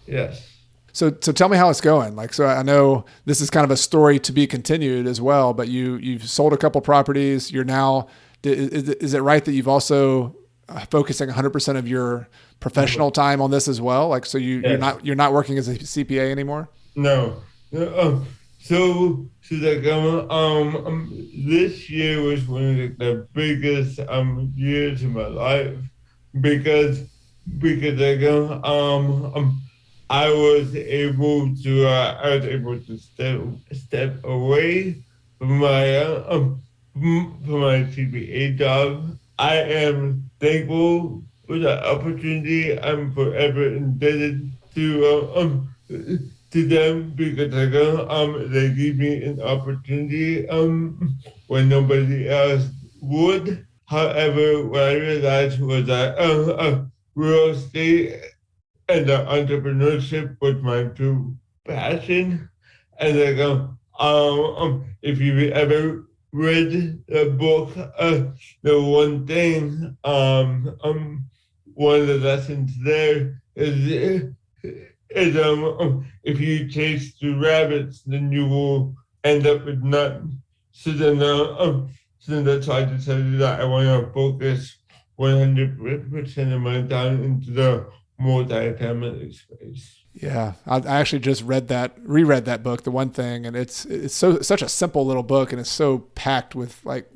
Yes. So tell me how it's going. Like, so I know this is kind of a story to be continued as well, but you've sold a couple properties. You're now, is it right that you've also focusing 100% of your professional time on this as well? Like, so you're not working as a CPA anymore? No. So this year was one of the biggest years of my life because I was able to step away from my CPA job. I am thankful for the opportunity. I'm forever indebted to them because they gave me an opportunity when nobody else would. However, what I realized was that real estate and entrepreneurship was my true passion. And if you've ever read the book, the one thing, one of the lessons there is if you chase the rabbits, then you will end up with none. So then that's why I decided that I want to focus 100% of my time into the multifamily space. Yeah, I actually just reread that book, The One Thing, and it's such a simple little book, and it's so packed with like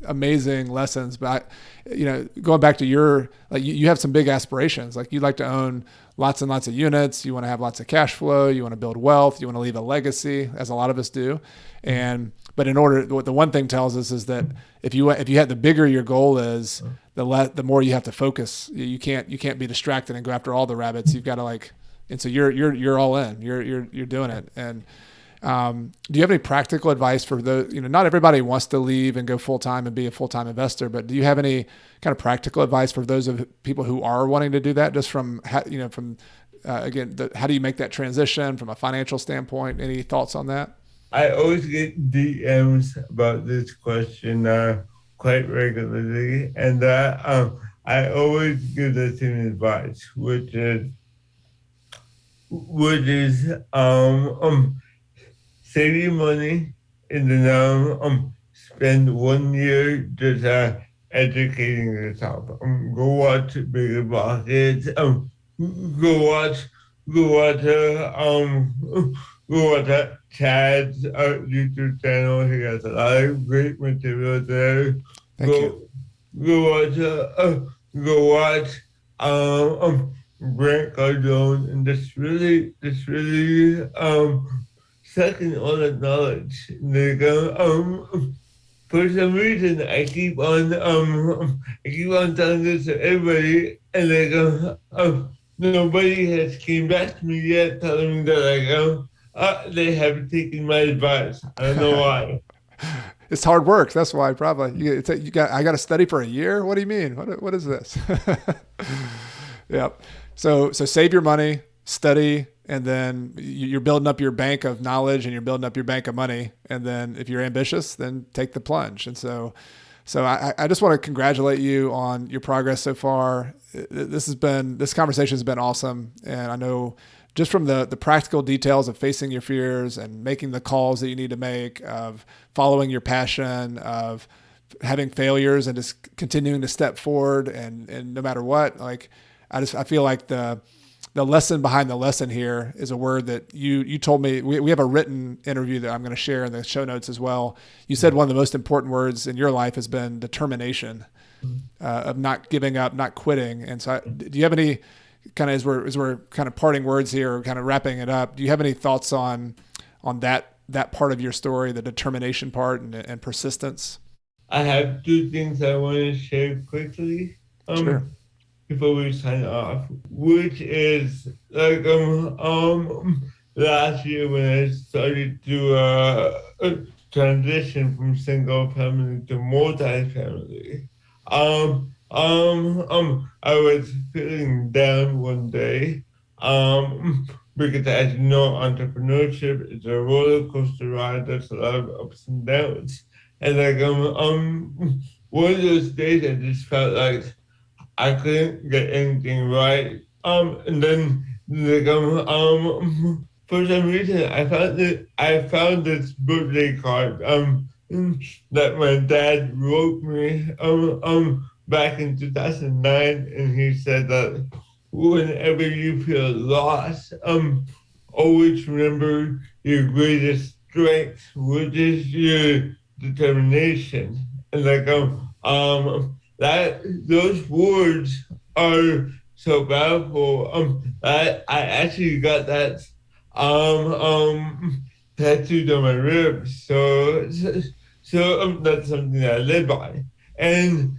amazing lessons. But going back to your you have some big aspirations. Like you'd like to own lots and lots of units. You want to have lots of cash flow. You want to build wealth. You want to leave a legacy, as a lot of us do. And but in order, what The One Thing tells us is that if you had the bigger your goal is, the more you have to focus. You can't be distracted and go after all the rabbits. You've got to and so you're all in. You're doing it. And do you have any practical advice for those? Not everybody wants to leave and go full time and be a full time investor, but do you have any kind of practical advice for those of people who are wanting to do that? Just from again, how do you make that transition from a financial standpoint? Any thoughts on that? I always get DMs about this question quite regularly, and I always give the same advice, which is save your money and then spend 1 year just educating yourself. Go watch Bigger Pockets. Go watch Chad's YouTube channel. He has a lot of great material there. Thank you. Go watch Grant Cardone, and just really sucking all the knowledge. For some reason, I keep on telling this to everybody, and nobody has came back to me yet telling me that they have taken my advice. I don't know why. It's hard work. That's why probably I got to study for a year. What do you mean? What is this? Yep. So save your money, study, and then you're building up your bank of knowledge and you're building up your bank of money. And then if you're ambitious, then take the plunge. And so I just want to congratulate you on your progress so far. This conversation has been awesome. And I know just from the practical details of facing your fears and making the calls that you need to make, of following your passion, of having failures and just continuing to step forward and no matter what, I feel like the lesson behind the lesson here is a word that you told me. We have a written interview that I'm going to share in the show notes as well. You said one of the most important words in your life has been determination, of not giving up, not quitting. And so do you have any kind of, as we're kind of parting words here, kind of wrapping it up, do you have any thoughts on that part of your story, the determination part and persistence? I have two things I want to share quickly. Sure. Before we sign off, which is last year when I started to transition from single family to multi-family. I was feeling down one day, because as you know, entrepreneurship is a roller coaster ride. There's a lot of ups and downs, and one of those days I just felt like I couldn't get anything right. And then for some reason I found this birthday card that my dad wrote me back in 2009, and he said that whenever you feel lost, always remember your greatest strength, which is your determination. And that those words are so powerful. I actually got that tattooed on my ribs. So that's something that I live by. And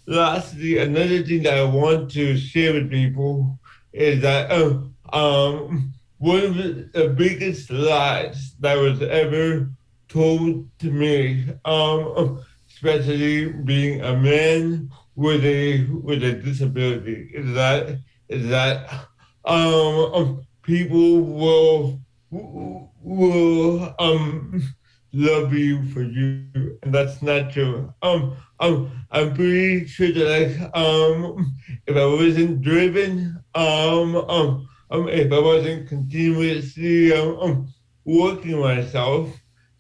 lastly, another thing that I want to share with people is that one of the biggest lies that was ever told to me, especially being a man with a disability, is that people will love you for you, and that's not true. I'm pretty sure that if I wasn't driven, if I wasn't continuously working myself,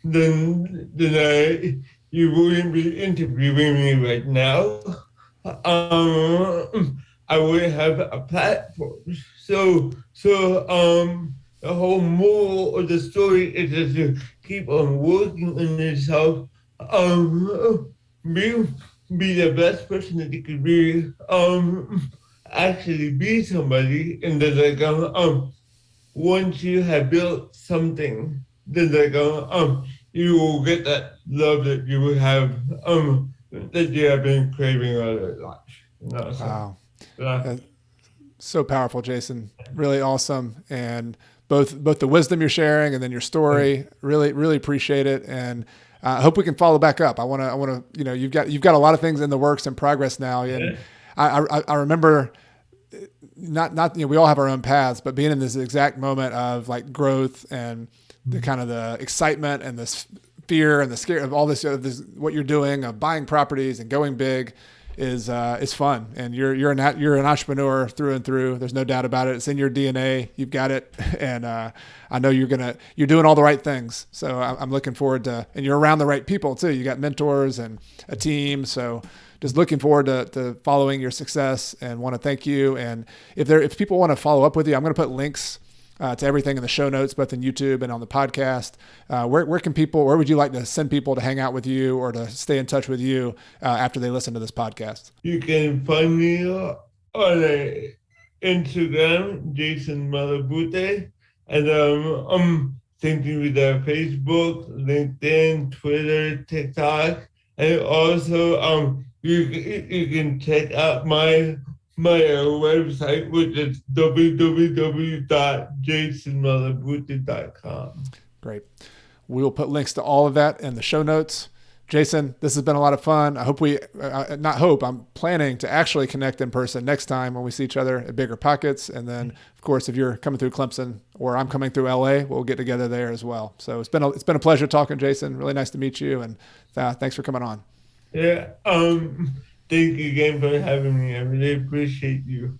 then you wouldn't be interviewing me right now. I wouldn't have a platform. The whole moral of the story is just to keep on working on yourself. Be be the best person that you could be. Actually be somebody, and then once you have built something, then you will get that love that you would have that you have been craving all your life. Wow. Yeah. So powerful, Jason. Really awesome. And both the wisdom you're sharing and then your story, really appreciate it. And I hope we can follow back up. I want to, you've got a lot of things in the works and progress now. And I remember not, we all have our own paths, but being in this exact moment of like growth and the kind of the excitement and this fear and the scare of all this, what you're doing of buying properties and going big is fun. And you're an entrepreneur through and through. There's no doubt about it. It's in your DNA. You've got it. And I know you're doing all the right things. So I'm looking forward to, and you're around the right people too. You got mentors and a team. So just looking forward to following your success and want to thank you. And if people want to follow up with you, I'm going to put links to everything in the show notes, both in YouTube and on the podcast. Where would you like to send people to hang out with you or to stay in touch with you after they listen to this podcast? You can find me on Instagram, Jason Malabute, and same thing with Facebook, LinkedIn, Twitter, TikTok, and also you can check out my website, which is www.jasonmalabute.com. Great. We will put links to all of that in the show notes. Jason, this has been a lot of fun. I hope I'm planning to actually connect in person next time when we see each other at Bigger Pockets. And then, of course, if you're coming through Clemson or I'm coming through LA, we'll get together there as well. So it's been a pleasure talking, Jason. Really nice to meet you. And thanks for coming on. Yeah. Thank you again for having me. I really appreciate you.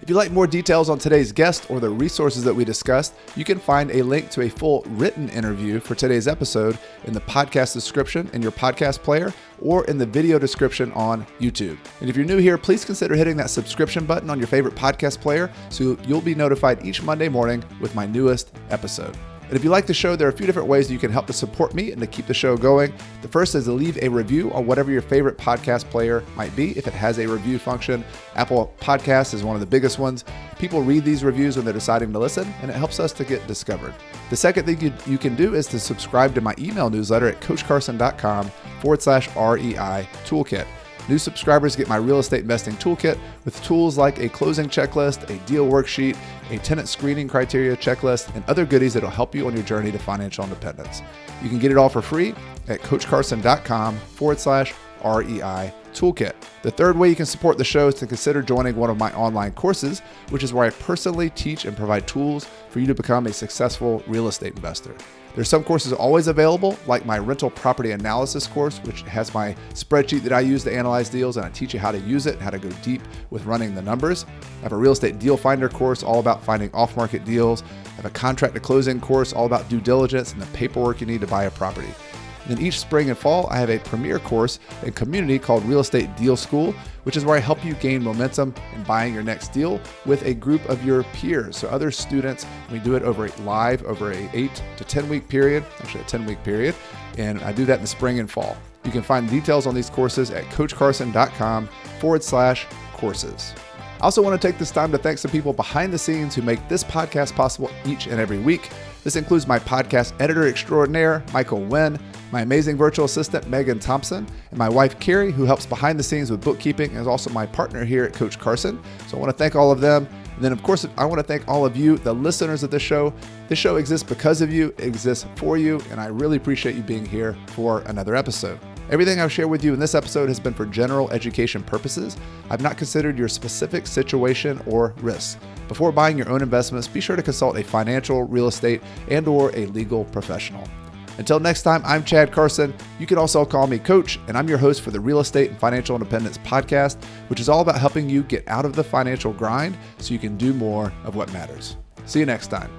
If you'd like more details on today's guest or the resources that we discussed, you can find a link to a full written interview for today's episode in the podcast description in your podcast player or in the video description on YouTube. And if you're new here, please consider hitting that subscription button on your favorite podcast player so you'll be notified each Monday morning with my newest episode. And if you like the show, there are a few different ways you can help to support me and to keep the show going. The first is to leave a review on whatever your favorite podcast player might be, if it has a review function. Apple Podcasts is one of the biggest ones. People read these reviews when they're deciding to listen, and it helps us to get discovered. The second thing you can do is to subscribe to my email newsletter at coachcarson.com/REI toolkit. New subscribers get my real estate investing toolkit with tools like a closing checklist, a deal worksheet, a tenant screening criteria checklist, and other goodies that will help you on your journey to financial independence. You can get it all for free at coachcarson.com/REI toolkit. The third way you can support the show is to consider joining one of my online courses, which is where I personally teach and provide tools for you to become a successful real estate investor. There's some courses always available, like my rental property analysis course, which has my spreadsheet that I use to analyze deals, and I teach you how to use it, how to go deep with running the numbers. I have a real estate deal finder course all about finding off-market deals. I have a contract to closing course all about due diligence and the paperwork you need to buy a property. And then each spring and fall, I have a premier course and community called Real Estate Deal School, which is where I help you gain momentum in buying your next deal with a group of your peers. So other students, we do it over a 8 to 10 week period, actually a 10-week period. And I do that in the spring and fall. You can find details on these courses at coachcarson.com/courses. I also want to take this time to thank some people behind the scenes who make this podcast possible each and every week. This includes my podcast editor extraordinaire, Michael Wynn, my amazing virtual assistant, Megan Thompson, and my wife, Carrie, who helps behind the scenes with bookkeeping and is also my partner here at Coach Carson. So I want to thank all of them. And then, of course, I want to thank all of you, the listeners of this show. This show exists because of you, it exists for you, and I really appreciate you being here for another episode. Everything I've shared with you in this episode has been for general education purposes. I've not considered your specific situation or risks. Before buying your own investments, be sure to consult a financial, real estate, and/or a legal professional. Until next time, I'm Chad Carson. You can also call me Coach, and I'm your host for the Real Estate and Financial Independence podcast, which is all about helping you get out of the financial grind so you can do more of what matters. See you next time.